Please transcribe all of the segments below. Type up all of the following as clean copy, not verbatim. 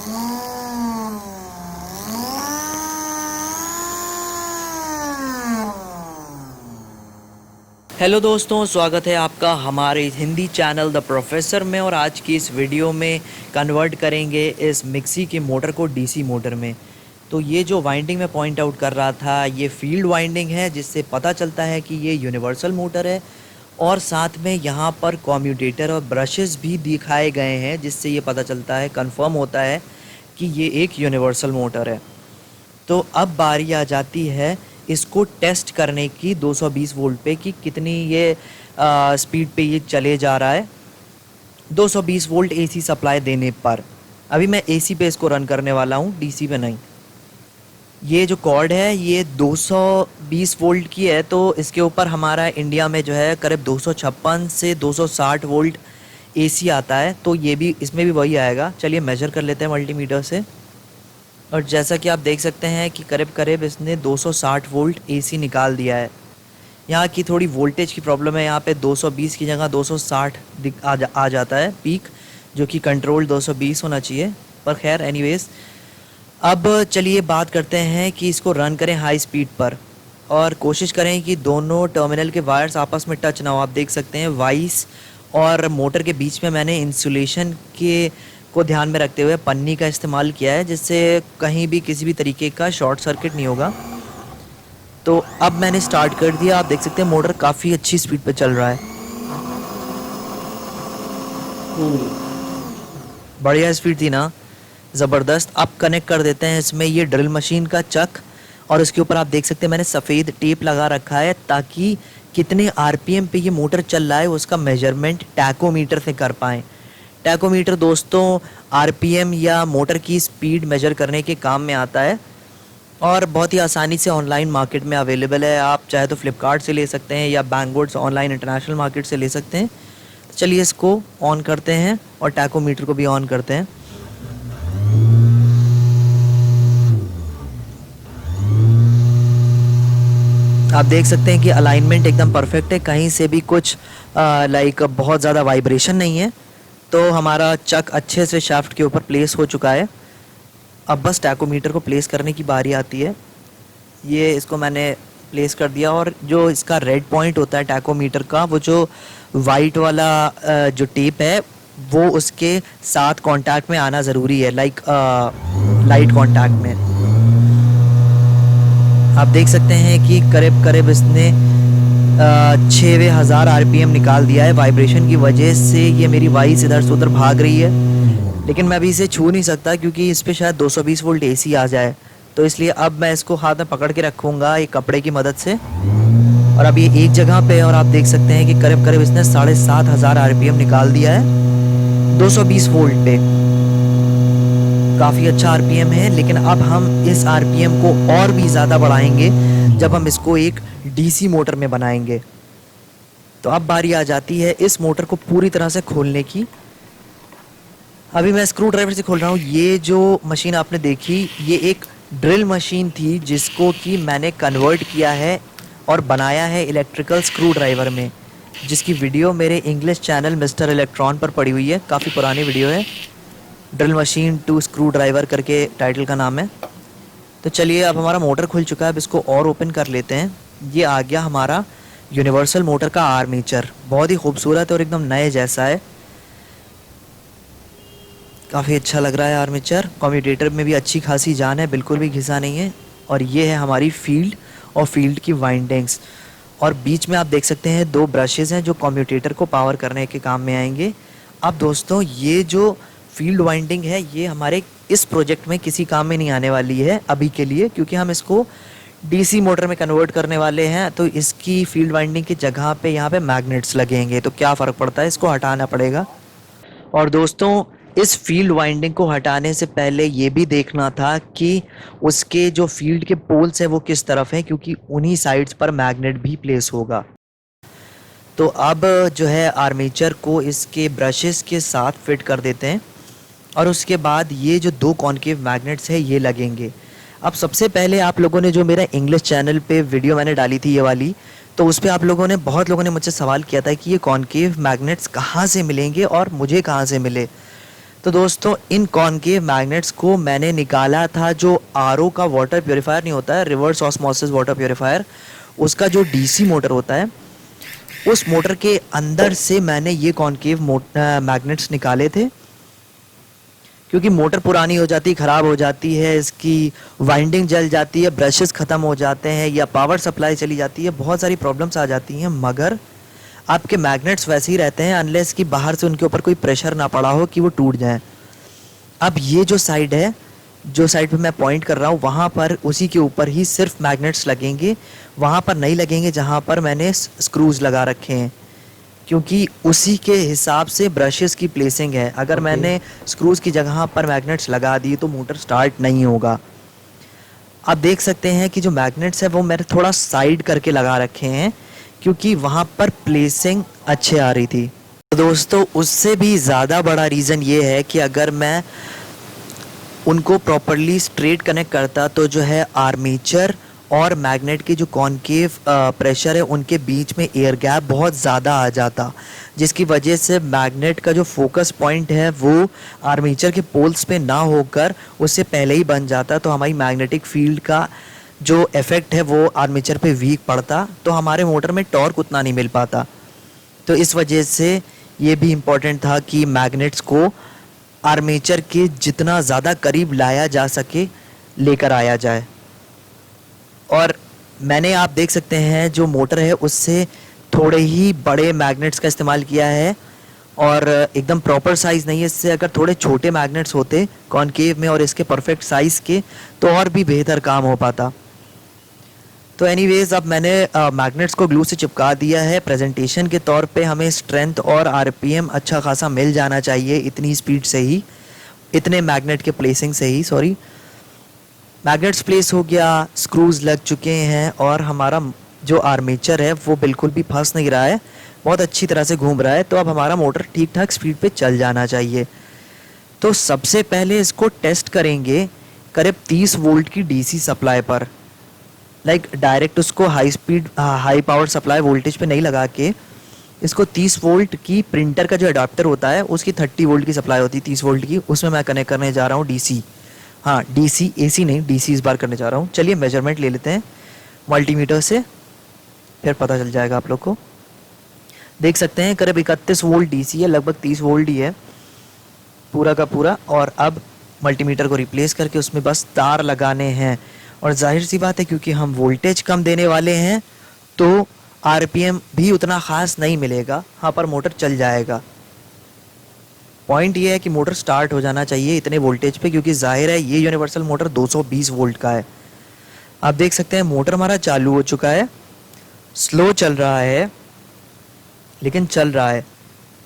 Hello दोस्तों, स्वागत है आपका हमारे हिंदी चैनल द प्रोफेसर में। और आज की इस वीडियो में कन्वर्ट करेंगे इस मिक्सी की मोटर को डीसी मोटर में। तो ये जो वाइंडिंग मैं पॉइंट आउट कर रहा था, ये फील्ड वाइंडिंग है, जिससे पता चलता है कि ये यूनिवर्सल मोटर है। और साथ में यहाँ पर कम्यूटेटर और ब्रशेस भी दिखाए गए हैं, जिससे ये पता चलता है, कंफर्म होता है कि ये एक यूनिवर्सल मोटर है। तो अब बारी आ जाती है इसको टेस्ट करने की 220 वोल्ट पे कि कितनी ये स्पीड पे ये चले जा रहा है 220 वोल्ट एसी सप्लाई देने पर। अभी मैं एसी पे इसको रन करने वाला हूँ, डीसी पे नहीं। ये जो कॉर्ड है ये 220 वोल्ट की है, तो इसके ऊपर हमारा इंडिया में जो है करीब 256 से 260 वोल्ट एसी आता है। तो ये भी, इसमें भी वही आएगा। चलिए मेजर कर लेते हैं मल्टीमीटर से। और जैसा कि आप देख सकते हैं कि करीब करीब इसने 260 वोल्ट एसी निकाल दिया है। यहाँ की थोड़ी वोल्टेज की प्रॉब्लम है, यहाँ पे 220 की जगह 260 आ जाता है पीक, जो कि कंट्रोल 220 होना चाहिए। पर खैर एनीवेज, अब चलिए बात करते हैं कि इसको रन करें हाई स्पीड पर और कोशिश करें कि दोनों टर्मिनल के वायर्स आपस में टच ना हो। आप देख सकते हैं वाइस और मोटर के बीच में मैंने इंसुलेशन के को ध्यान में रखते हुए पन्नी का इस्तेमाल किया है, जिससे कहीं भी किसी भी तरीके का शॉर्ट सर्किट नहीं होगा। तो अब मैंने स्टार्ट कर दिया। आप देख सकते हैं मोटर काफ़ी अच्छी स्पीड पे चल रहा है। बढ़िया स्पीड थी ना, ज़बरदस्त। अब कनेक्ट कर देते हैं इसमें ये ड्रिल मशीन का चक। और उसके ऊपर आप देख सकते हैं मैंने सफ़ेद टेप लगा रखा है, ताकि कितने आरपीएम पे ये मोटर चल रहा है उसका मेजरमेंट टैकोमीटर से कर पाएँ। टैकोमीटर दोस्तों आरपीएम या मोटर की स्पीड मेजर करने के काम में आता है और बहुत ही आसानी से ऑनलाइन मार्केट में अवेलेबल है। आप चाहे तो फ्लिपकार्ट से ले सकते हैं या बैंगबोर्ड्स ऑनलाइन इंटरनेशनल मार्केट से ले सकते हैं। तो चलिए इसको ऑन करते हैं और टैकोमीटर को भी ऑन करते हैं। आप देख सकते हैं कि अलाइनमेंट एकदम परफेक्ट है, कहीं से भी कुछ बहुत ज़्यादा वाइब्रेशन नहीं है। तो हमारा चक अच्छे से शाफ्ट के ऊपर प्लेस हो चुका है। अब बस टैकोमीटर को प्लेस करने की बारी आती है। ये इसको मैंने प्लेस कर दिया और जो इसका रेड पॉइंट होता है टैकोमीटर का, वो जो वाइट वाला जो टेप है वो उसके साथ कांटेक्ट में आना ज़रूरी है, लाइट कांटेक्ट में। आप देख सकते हैं कि करीब करीब इसने 6000 आरपीएम निकाल दिया है। वाइब्रेशन की वजह से ये मेरी वाइस इधर से उधर भाग रही है, लेकिन मैं अभी इसे छू नहीं सकता क्योंकि इस पे शायद 220 वोल्ट एसी आ जाए। तो इसलिए अब मैं इसको हाथ में पकड़ के रखूँगा एक कपड़े की मदद से। और अब ये एक जगह पे, और आप देख सकते हैं कि करीब करीब इसने 7500 आरपीएम निकाल दिया है 220 वोल्ट पे। काफ़ी अच्छा आरपीएम है, लेकिन अब हम इस आरपीएम को और भी ज़्यादा बढ़ाएंगे जब हम इसको एक डीसी मोटर में बनाएंगे। तो अब बारी आ जाती है इस मोटर को पूरी तरह से खोलने की। अभी मैं स्क्रू ड्राइवर से खोल रहा हूँ। ये जो मशीन आपने देखी, ये एक ड्रिल मशीन थी जिसको कि मैंने कन्वर्ट किया है और बनाया है इलेक्ट्रिकल स्क्रू ड्राइवर में, जिसकी वीडियो मेरे इंग्लिश चैनल मिस्टर इलेक्ट्रॉन पर पड़ी हुई है। काफ़ी पुरानी वीडियो है। Drill machine to screwdriver करके टाइटल का नाम है। तो चलिए, अब हमारा मोटर खुल चुका है। अब इसको और ओपन कर लेते हैं। ये आ गया हमारा यूनिवर्सल मोटर का आर्मेचर। बहुत ही खूबसूरत और एकदम नए जैसा है। काफ़ी अच्छा लग रहा है आर्मेचर। कम्यूटेटर में भी अच्छी खासी जान है, बिल्कुल भी घिसा नहीं है। और ये है हमारी फील्ड और फील्ड की वाइंडिंग्स। और बीच में आप देख सकते हैं 2 ब्रशेज़ हैं जो कम्यूटेटर को पावर करने के काम में आएंगे। अब दोस्तों ये जो फील्ड वाइंडिंग है, ये हमारे इस प्रोजेक्ट में किसी काम में नहीं आने वाली है अभी के लिए, क्योंकि हम इसको डीसी मोटर में कन्वर्ट करने वाले हैं। तो इसकी फील्ड वाइंडिंग की जगह पे यहाँ पे मैग्नेट्स लगेंगे, तो क्या फ़र्क पड़ता है, इसको हटाना पड़ेगा। और दोस्तों इस फील्ड वाइंडिंग को हटाने से पहले ये भी देखना था कि उसके जो फील्ड के पोल्स हैं वो किस तरफ हैं, क्योंकि उन्हीं साइड्स पर मैग्नेट भी प्लेस होगा। तो अब जो है आर्मेचर को इसके ब्रशेस के साथ फिट कर देते हैं और उसके बाद ये जो 2 कॉनकेव मैग्नेट्स है ये लगेंगे। अब सबसे पहले आप लोगों ने जो मेरा इंग्लिश चैनल पे वीडियो मैंने डाली थी ये वाली, तो उस पर बहुत लोगों ने मुझसे सवाल किया था कि ये कॉनकेव मैग्नेट्स कहाँ से मिलेंगे और मुझे कहाँ से मिले। तो दोस्तों इन कॉनकेव मैग्नेट्स को मैंने निकाला था जो आरओ का वाटर प्योरीफायर नहीं होता है, रिवर्स ऑस्मोसिस वाटर प्योरीफायर, उसका जो डीसी मोटर होता है उस मोटर के अंदर से मैंने ये कॉनकेव मैग्नेट्स निकाले थे। क्योंकि मोटर पुरानी हो जाती, ख़राब हो जाती है, इसकी वाइंडिंग जल जाती है, ब्रशेस ख़त्म हो जाते हैं या पावर सप्लाई चली जाती है, बहुत सारी प्रॉब्लम्स आ जाती हैं। मगर आपके मैग्नेट्स वैसे ही रहते हैं अनलेस कि बाहर से उनके ऊपर कोई प्रेशर ना पड़ा हो कि वो टूट जाएं। अब ये जो साइड है, जो साइड पे मैं पॉइंट कर रहा हूँ, वहाँ पर उसी के ऊपर ही सिर्फ मैग्नेट्स लगेंगे, वहाँ पर नहीं लगेंगे जहाँ पर मैंने स्क्रूज लगा रखे हैं, क्योंकि उसी के हिसाब से ब्रशेस की प्लेसिंग है। अगर मैंने स्क्रूज की जगह पर मैग्नेट्स लगा दिए तो मोटर स्टार्ट नहीं होगा। आप देख सकते हैं कि जो मैग्नेट्स है वो मैंने थोड़ा साइड करके लगा रखे हैं क्योंकि वहाँ पर प्लेसिंग अच्छे आ रही थी। तो दोस्तों उससे भी ज़्यादा बड़ा रीज़न ये है कि अगर मैं उनको प्रॉपरली स्ट्रेट कनेक्ट करता तो जो है आर्मेचर और मैग्नेट के जो कॉनकेव प्रेशर है उनके बीच में एयर गैप बहुत ज़्यादा आ जाता, जिसकी वजह से मैग्नेट का जो फोकस पॉइंट है वो आर्मेचर के पोल्स पे ना होकर उससे पहले ही बन जाता। तो हमारी मैग्नेटिक फील्ड का जो इफ़ेक्ट है वो आर्मेचर पे वीक पड़ता, तो हमारे मोटर में टॉर्क उतना नहीं मिल पाता। तो इस वजह से ये भी इम्पॉर्टेंट था कि मैग्नेट्स को आर्मेचर के जितना ज़्यादा करीब लाया जा सके लेकर आया जाए। और मैंने, आप देख सकते हैं, जो मोटर है उससे थोड़े ही बड़े मैग्नेट्स का इस्तेमाल किया है और एकदम प्रॉपर साइज़ नहीं है। इससे अगर थोड़े छोटे मैग्नेट्स होते कॉनकेव में और इसके परफेक्ट साइज़ के तो और भी बेहतर काम हो पाता। तो एनीवेज़ अब मैंने मैग्नेट्स को ग्लू से चिपका दिया है। प्रेजेंटेशन के तौर पे हमें स्ट्रेंथ और आरपीएम अच्छा खासा मिल जाना चाहिए इतनी स्पीड से ही, इतने मैग्नेट के प्लेसिंग से ही। सॉरी, मैग्नेट्स प्लेस हो गया, स्क्रूज लग चुके हैं और हमारा जो आर्मेचर है वो बिल्कुल भी फंस नहीं रहा है, बहुत अच्छी तरह से घूम रहा है। तो अब हमारा मोटर ठीक ठाक स्पीड पे चल जाना चाहिए। तो सबसे पहले इसको टेस्ट करेंगे करीब 30 वोल्ट की डीसी सप्लाई पर, लाइक डायरेक्ट उसको हाई पावर सप्लाई वोल्टेज पे नहीं लगा के इसको 30 वोल्ट की प्रिंटर का जो अडाप्टर होता है उसकी 30 वोल्ट की सप्लाई होती है 30 वोल्ट की, उसमें मैं कनेक्ट करने जा रहा हूँ डीसी। हाँ डीसी, एसी नहीं, डीसी इस बार करने जा रहा हूँ। चलिए मेजरमेंट ले लेते हैं मल्टीमीटर से, फिर पता चल जाएगा आप लोग को। देख सकते हैं करीब 31 वोल्ट डीसी है, लगभग 30 वोल्ट ही है पूरा का पूरा। और अब मल्टीमीटर को रिप्लेस करके उसमें बस तार लगाने हैं। और जाहिर सी बात है क्योंकि हम वोल्टेज कम देने वाले हैं तो आरपीएम भी उतना ख़ास नहीं मिलेगा, हाँ पर मोटर चल जाएगा। पॉइंट ये है कि मोटर स्टार्ट हो जाना चाहिए इतने वोल्टेज पे, क्योंकि जाहिर है ये यूनिवर्सल मोटर 220 वोल्ट का है। आप देख सकते हैं मोटर हमारा चालू हो चुका है, स्लो चल रहा है लेकिन चल रहा है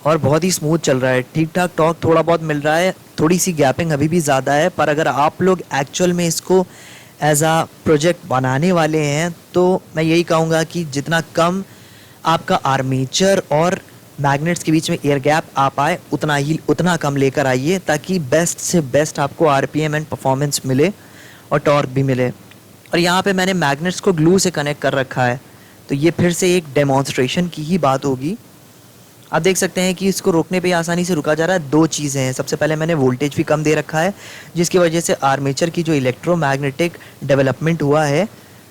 और बहुत ही स्मूथ चल रहा है। ठीक ठाक टॉर्क थोड़ा बहुत मिल रहा है, थोड़ी सी गैपिंग अभी भी ज़्यादा है। पर अगर आप लोग एक्चुअल में इसको एज आ प्रोजेक्ट बनाने वाले हैं तो मैं यही कहूँगा कि जितना कम आपका आर्मेचर और मैग्नेट्स के बीच में एयर गैप आ पाए उतना कम लेकर आइए, ताकि बेस्ट से बेस्ट आपको आरपीएम एंड परफॉर्मेंस मिले और टॉर्क भी मिले। और यहाँ पे मैंने मैग्नेट्स को ग्लू से कनेक्ट कर रखा है, तो ये फिर से एक डेमोन्स्ट्रेशन की ही बात होगी। आप देख सकते हैं कि इसको रोकने पे आसानी से रुका जा रहा है। दो चीज़ें हैं, सबसे पहले मैंने वोल्टेज भी कम दे रखा है जिसकी वजह से आर्मेचर की जो इलेक्ट्रोमैग्नेटिक डेवलपमेंट हुआ है,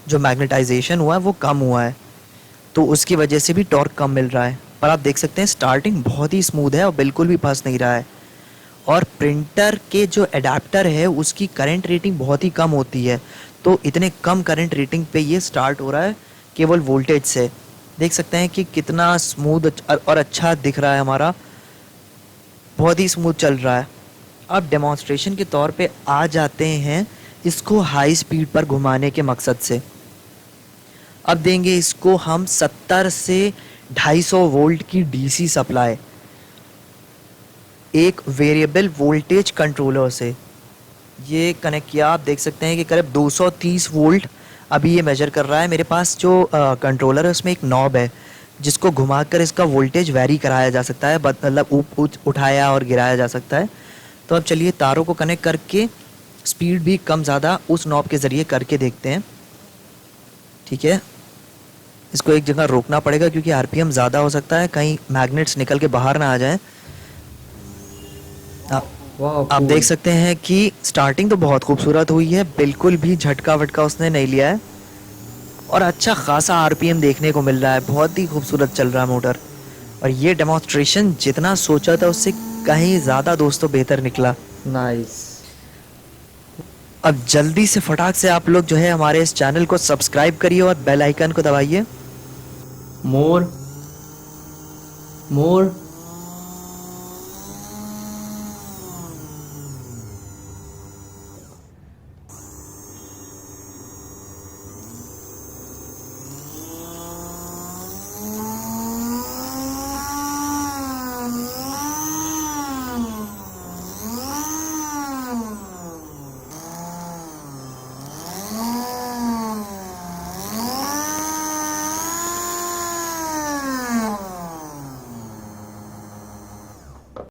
जो मैग्नेटाइजेशन हुआ है वो कम हुआ है, तो उसकी वजह से भी टॉर्क कम मिल रहा है। पर आप देख सकते हैं स्टार्टिंग बहुत ही स्मूथ है और बिल्कुल भी फंस नहीं रहा है। और प्रिंटर के जो एडाप्टर है उसकी करंट रेटिंग बहुत ही कम होती है, तो इतने कम करंट रेटिंग पे ये स्टार्ट हो रहा है केवल वोल्टेज से। देख सकते हैं कि कितना स्मूथ और अच्छा दिख रहा है, हमारा बहुत ही स्मूथ चल रहा है। अब डेमोन्स्ट्रेशन के तौर पे आ जाते हैं इसको हाई स्पीड पर घुमाने के मकसद से। अब देंगे इसको हम 70 से 250 वोल्ट की डीसी सप्लाई एक वेरिएबल वोल्टेज कंट्रोलर से। ये कनेक्ट किया, आप देख सकते हैं कि करीब 230 वोल्ट अभी ये मेजर कर रहा है। मेरे पास जो कंट्रोलर है उसमें एक नॉब है जिसको घुमाकर इसका वोल्टेज वैरी कराया जा सकता है, मतलब उठाया और गिराया जा सकता है। तो अब चलिए तारों को कनेक्ट करके स्पीड भी कम ज़्यादा उस नॉब के ज़रिए करके देखते हैं। ठीक है, इसको एक जगह रोकना पड़ेगा क्योंकि आरपीएम ज़्यादा हो सकता है, कहीं मैग्नेट्स निकल के बाहर ना आ जाएं। वाह आप cool। देख सकते हैं कि स्टार्टिंग तो बहुत खूबसूरत हुई है, बिल्कुल भी झटका वटका उसने नहीं लिया है और अच्छा खासा आरपीएम देखने को मिल रहा है, बहुत ही खूबसूरत चल रहा है मोटर। और ये डेमोन्स्ट्रेशन जितना सोचा था उससे कहीं ज़्यादा दोस्तों बेहतर निकला। नाइस। अब जल्दी से फटाक से आप लोग जो है हमारे इस चैनल को सब्सक्राइब करिए और बेल आइकन को दबाइए। मोर मोर